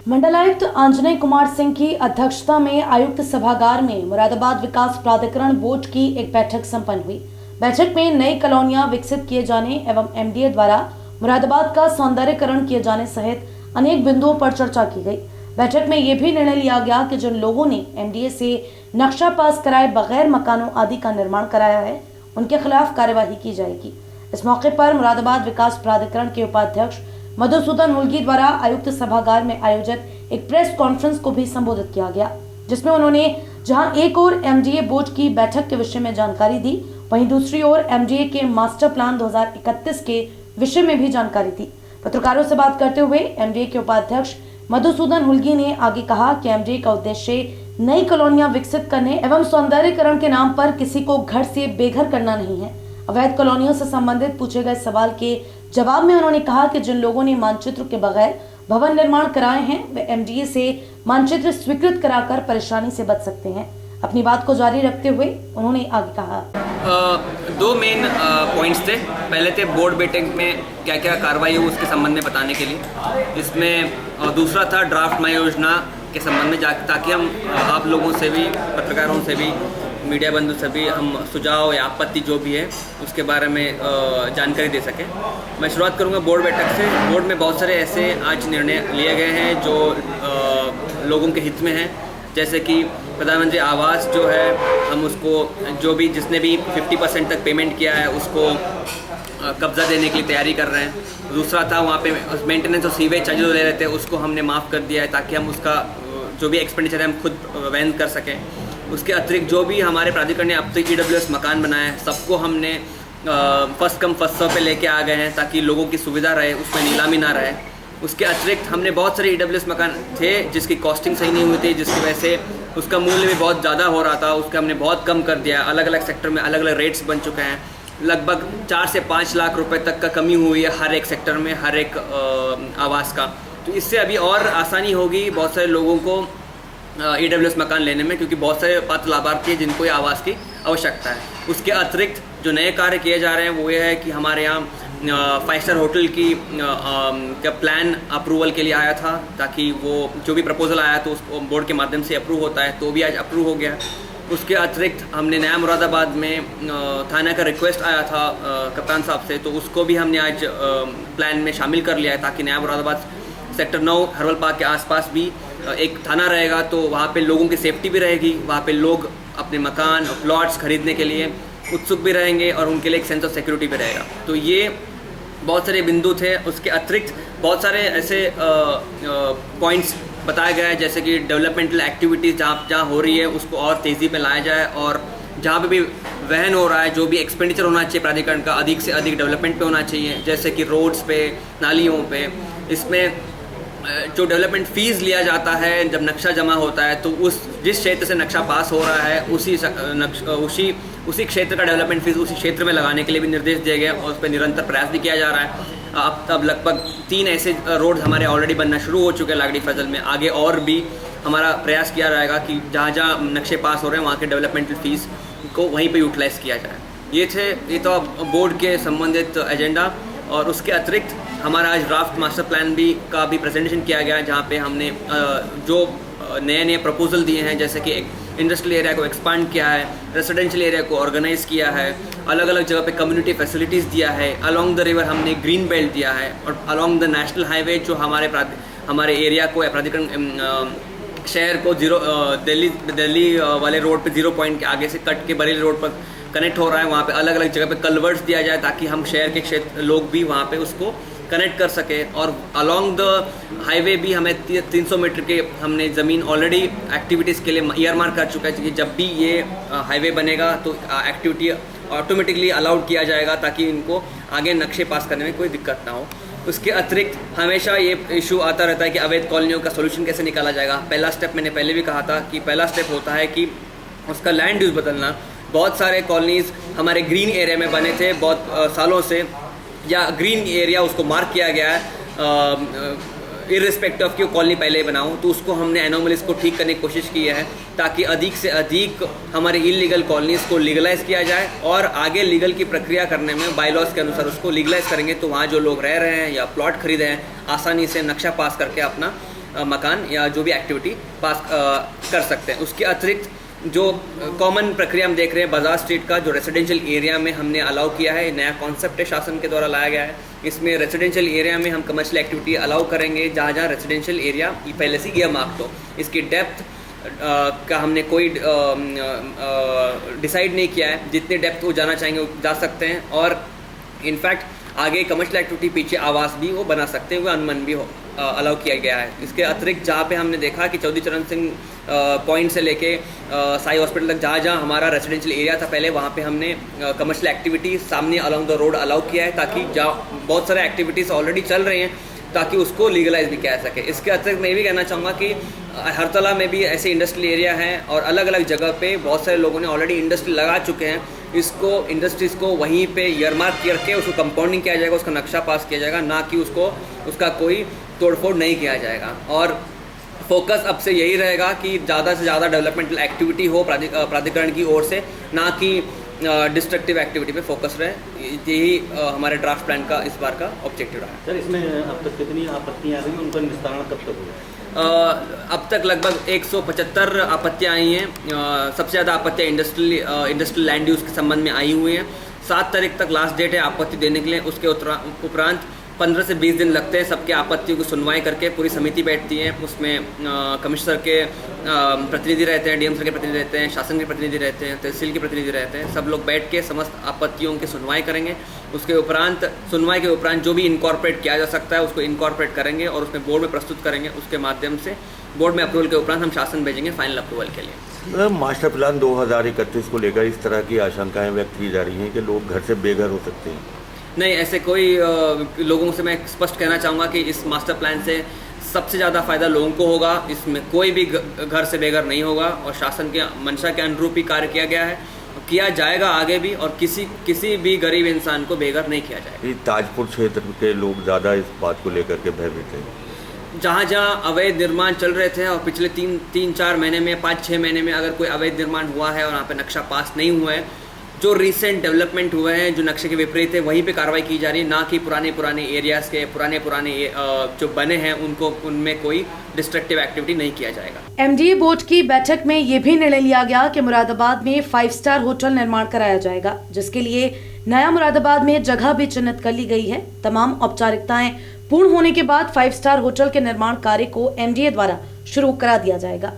मंडलायुक्त आंजनेय कुमार सिंह की अध्यक्षता में आयुक्त सभागार में मुरादाबाद विकास प्राधिकरण बोर्ड की एक बैठक संपन्न हुई। बैठक में नई कॉलोनियां विकसित किए जाने एवं एमडीए द्वारा मुरादाबाद का सौंदर्यीकरण किए जाने सहित अनेक बिंदुओं पर चर्चा की गई। बैठक में यह भी निर्णय लिया गया कि जिन लोगों ने एमडीए से नक्शा पास कराए बगैर मकानों आदि का निर्माण कराया है, उनके खिलाफ कार्यवाही की जाएगी। इस मौके पर मुरादाबाद विकास प्राधिकरण के उपाध्यक्ष मधुसूदन हुल्गी द्वारा आयुक्त सभागार में आयोजित एक प्रेस कॉन्फ्रेंस को भी संबोधित किया गया, जिसमें उन्होंने जहां एक ओर एमडीए बोर्ड की बैठक के विषय में जानकारी दी, वहीं दूसरी ओर एमडीए के मास्टर प्लान 2031 के विषय में भी जानकारी दी। पत्रकारों से बात करते हुए एमडीए के उपाध्यक्ष मधुसूदन हुल्गी ने आगे कहा कि एमडीए का उद्देश्य नई कॉलोनियां विकसित करने एवं सौंदर्यीकरण के नाम पर किसी को घर से बेघर करना नहीं है। अवैध कॉलोनियों से संबंधित पूछे गए सवाल के जवाब में उन्होंने कहा कि जिन लोगों ने मानचित्र के बगैर भवन निर्माण कराए हैं, वे एमडीए से मानचित्र स्वीकृत कराकर परेशानी से बच सकते हैं। अपनी बात को जारी रखते हुए उन्होंने आगे कहा, दो मेन पॉइंट्स थे। पहले थे बोर्ड बैठक में क्या क्या कार्रवाई हुई उसके संबंध में बताने के लिए। इसमें दूसरा था ड्राफ्ट मय योजना के संबंध में, ताकि हम आप लोगों से भी, पत्रकारों से भी, मीडिया बंधु से भी हम सुझाव या आपत्ति जो भी है उसके बारे में जानकारी दे सकें। मैं शुरुआत करूंगा बोर्ड बैठक से। बोर्ड में बहुत सारे ऐसे आज निर्णय लिए गए हैं जो लोगों के हित में हैं, जैसे कि प्रधानमंत्री आवास जो है, हम उसको जो भी जिसने भी 50% तक पेमेंट किया है उसको कब्जा देने की तैयारी कर रहे हैं। दूसरा था वहाँ पे मेंटेनेंस और सीवेज चार्जेस ले रहे थे, उसको हमने माफ़ कर दिया है ताकि हम उसका जो भी एक्सपेंडिचर है हम खुद वहन कर सकें। उसके अतिरिक्त जो भी हमारे प्राधिकरण ने अब तक ईडब्ल्यूएस मकान बनाए हैं, सबको हमने फर्स्ट कम फर्स्ट सर्व पे लेके आ गए हैं ताकि लोगों की सुविधा रहे, उसमें नीलामी ना रहे। उसके अतिरिक्त हमने बहुत सारे ईडब्ल्यूएस मकान थे जिसकी कॉस्टिंग सही नहीं हुई थी, जिसकी वजह से उसका मूल्य भी बहुत ज़्यादा हो रहा था, उसका हमने बहुत कम कर दिया। अलग अलग सेक्टर में अलग अलग रेट्स बन चुके हैं। लगभग 4 से 5 लाख रुपए तक का कमी हुई है हर एक सेक्टर में, हर एक आवास का। तो इससे अभी और आसानी होगी बहुत सारे लोगों को ईडब्ल्यूएस मकान लेने में, क्योंकि बहुत सारे पात्र लाभार्थी हैं जिनको ये आवास की आवश्यकता है। उसके अतिरिक्त जो नए कार्य किए जा रहे हैं वो ये है कि हमारे यहाँ 5 स्टार होटल की का प्लान अप्रूवल के लिए आया था, ताकि वो जो भी प्रपोजल आया तो उस बोर्ड के माध्यम से अप्रूव होता है, तो भी आज अप्रूव हो गया। उसके अतिरिक्त हमने नया मुरादाबाद में थाना का रिक्वेस्ट आया था कप्तान साहब से, तो उसको भी हमने आज प्लान में शामिल कर लिया है, ताकि नया मुरादाबाद सेक्टर 9 हर्बल पार्क के आसपास भी एक थाना रहेगा, तो वहाँ पे लोगों की सेफ्टी भी रहेगी। वहाँ पे लोग अपने मकान और प्लॉट्स खरीदने के लिए उत्सुक भी रहेंगे और उनके लिए एक सेंस ऑफ सिक्योरिटी भी रहेगा। तो ये बहुत सारे बिंदु थे। उसके अतिरिक्त बहुत सारे ऐसे पॉइंट्स बताया गया है, जैसे कि डेवलपमेंटल एक्टिविटीज़ जहाँ हो रही है उसको और तेज़ी पे लाया जाए, और जहाँ पे भी वहन हो रहा है, जो भी एक्सपेंडिचर होना चाहिए प्राधिकरण का, अधिक से अधिक डेवलपमेंट पे होना चाहिए, जैसे कि रोड्स पे, नालियों पे। इसमें जो डेवलपमेंट फ़ीस लिया जाता है जब नक्शा जमा होता है, तो जिस क्षेत्र से नक्शा पास हो रहा है उसी क्षेत्र का डेवलपमेंट फीस उसी क्षेत्र में लगाने के लिए भी निर्देश दिए गए, और उस पर निरंतर प्रयास भी किया जा रहा है। अब तब लगभग 3 ऐसे रोड हमारे ऑलरेडी बनना शुरू हो चुके हैं लागड़ी फजल में। आगे और भी हमारा प्रयास किया जाएगा कि जहाँ जहाँ नक्शे पास हो रहे हैं वहाँ के डेवलपमेंटल फीस को वहीं पे यूटिलाइज़ किया जाए। ये तो बोर्ड के संबंधित एजेंडा। और उसके अतिरिक्त हमारा आज ड्राफ्ट मास्टर प्लान का भी प्रेजेंटेशन किया गया, जहाँ पे हमने जो नए प्रपोजल दिए हैं, जैसे कि इंडस्ट्रियल एरिया को एक्सपांड किया है, रेजिडेंशियल एरिया को ऑर्गेनाइज किया है, अलग अलग जगह पे कम्युनिटी फैसिलिटीज़ दिया है, अलॉन्ग द रिवर हमने ग्रीन बेल्ट दिया है, और अलॉन्ग द नेशनल हाईवे जो हमारे एरिया को या प्राधिकरण शहर को दिल्ली वाले रोड पे 0 पॉइंट के आगे से कट के बरेली रोड पर कनेक्ट हो रहा है, वहाँ पे अलग अलग जगह पे कल्वर्ट्स दिया जाए ताकि हम शहर के क्षेत्र लोग भी वहाँ पे उसको कनेक्ट कर सके। और अलॉन्ग द हाईवे भी हमें 300 मीटर के हमने ज़मीन ऑलरेडी एक्टिविटीज़ के लिए ईयरमार्क कर चुका है, क्योंकि जब भी ये हाईवे बनेगा तो एक्टिविटी ऑटोमेटिकली अलाउड किया जाएगा, ताकि इनको आगे नक्शे पास करने में कोई दिक्कत ना हो। उसके अतिरिक्त हमेशा ये इशू आता रहता है कि अवैध कॉलोनियों का सोल्यूशन कैसे निकाला जाएगा। पहला स्टेप मैंने पहले भी कहा था कि पहला स्टेप होता है कि उसका लैंड यूज़ बदलना। बहुत सारे कॉलोनीज़ हमारे ग्रीन एरिया में बने थे बहुत सालों से, या ग्रीन एरिया उसको मार्क किया गया है इर्रिस्पेक्टिव ऑफ कि वो कॉलोनी पहले बनाऊँ, तो उसको हमने एनोमलीज को ठीक करने की कोशिश की है, ताकि अधिक से अधिक हमारे इलीगल कॉलोनीज़ को लीगलाइज़ किया जाए, और आगे लीगल की प्रक्रिया करने में बाईलॉज के अनुसार उसको लीगलाइज़ करेंगे तो वहाँ जो लोग रह रहे हैं या प्लॉट खरीदे हैं आसानी से नक्शा पास करके अपना मकान या जो भी एक्टिविटी पास कर सकते हैं। उसके अतिरिक्त जो कॉमन प्रक्रिया हम देख रहे हैं बाजार स्ट्रीट का, जो रेजिडेंशियल एरिया में हमने अलाउ किया है, नया कॉन्सेप्ट है शासन के द्वारा लाया गया है। इसमें रेजिडेंशियल एरिया में हम कमर्शियल एक्टिविटी अलाउ करेंगे जहाँ जहाँ रेजिडेंशियल एरिया पहले से गया मार्क हो। इसकी डेप्थ का हमने कोई डिसाइड नहीं किया है, जितने डेप्थ वो जाना चाहेंगे वो जा सकते हैं। और इनफैक्ट आगे कमर्शियल एक्टिविटी पीछे आवास भी वो बना सकते हैं, वो अनमन भी अलाउ किया गया है। इसके अतिरिक्त जहाँ पे हमने देखा कि चौधरी चरण सिंह पॉइंट से लेके साई हॉस्पिटल तक जहाँ जहाँ हमारा रेजिडेंशियल एरिया था पहले, वहाँ पे हमने कमर्शियल एक्टिविटी सामने अलोंग द रोड अलाउ किया है, ताकि जहाँ बहुत सारे एक्टिविटीज़ ऑलरेडी चल रही हैं ताकि उसको लीगलाइज भी किया जा सके। इसके अतिरिक्त मैं ये भी कहना चाहूँगा कि हरतला में भी ऐसे इंडस्ट्रियल एरिया हैं और अलग अलग जगह पे बहुत सारे लोगों ने ऑलरेडी इंडस्ट्री लगा चुके हैं। इसको इंडस्ट्रीज़ को वहीं पे ईयरमार्क करके उसको कंपाउंडिंग किया जाएगा, उसका नक्शा पास किया जाएगा, ना कि उसका कोई तोड़फोड़ नहीं किया जाएगा। और फोकस अब से यही रहेगा कि ज़्यादा से ज़्यादा डेवलपमेंटल एक्टिविटी हो प्राधिकरण की ओर से, ना कि डिस्ट्रक्टिव एक्टिविटी पे फोकस रहे। यही हमारे ड्राफ्ट प्लान का इस बार का ऑब्जेक्टिव रहा है। सर, इसमें अब तक कितनी आपत्तियाँ आ रही हैं, उनका निस्तारण कब तक होगा? अब तक लगभग 175 आपत्तियाँ आई हैं। सबसे ज़्यादा आपत्तियाँ इंडस्ट्रियल लैंड यूज़ के संबंध में आई हुई हैं। 7 तारीख तक लास्ट डेट है आपत्ति देने के लिए। उसके उपरांत 15 से 20 दिन लगते हैं सबके आपत्तियों को सुनवाई करके। पूरी समिति बैठती है, उसमें कमिश्नर के प्रतिनिधि रहते हैं, डीएम सर के प्रतिनिधि रहते हैं, शासन के प्रतिनिधि रहते हैं, तहसील के प्रतिनिधि रहते हैं। सब लोग बैठ के समस्त आपत्तियों की सुनवाई करेंगे। उसके उपरांत सुनवाई के उपरांत जो भी इनकॉर्पोरेट किया जा सकता है उसको इनकॉर्पोरेट करेंगे और उसमें बोर्ड में प्रस्तुत करेंगे। उसके माध्यम से बोर्ड में अप्रूवल के उपरांत हम शासन भेजेंगे फाइनल अप्रूवल के लिए। मास्टर प्लान 2031 को लेकर इस तरह की आशंकाएं व्यक्त की जा रही हैं कि लोग घर से बेघर हो सकते हैं। नहीं, ऐसे कोई लोगों से मैं स्पष्ट कहना चाहूँगा कि इस मास्टर प्लान से सबसे ज़्यादा फ़ायदा लोगों को होगा। इसमें कोई भी घर से बेघर नहीं होगा और शासन के मंशा के अनुरूप ही कार्य किया गया है, किया जाएगा आगे भी, और किसी भी गरीब इंसान को बेघर नहीं किया जाएगा। ताजपुर क्षेत्र के लोग ज़्यादा इस बात को लेकर के भयभीत हैं। जहाँ जहाँ अवैध निर्माण चल रहे थे और पिछले 3-4 महीने में 5-6 महीने में अगर कोई अवैध निर्माण हुआ है और वहाँ पे नक्शा पास नहीं हुआ है, जो रिसेंट डेवलपमेंट हुए हैं जो नक्शे के विपरीत है वहीं पे कार्रवाई की जा रही है, ना कि पुराने एरियाज़ के पुराने जो बने हैं उनमें कोई डिस्ट्रक्टिव एक्टिविटी नहीं किया जाएगा। एमडीए बोर्ड की बैठक में ये भी निर्णय लिया गया कि मुरादाबाद में 5 स्टार होटल निर्माण कराया जाएगा, जिसके लिए नया मुरादाबाद में जगह भी चिन्हित कर ली गई है। तमाम औपचारिकताएं पूर्ण होने के बाद 5 स्टार होटल के निर्माण कार्य को एमडीए द्वारा शुरू करा दिया जाएगा।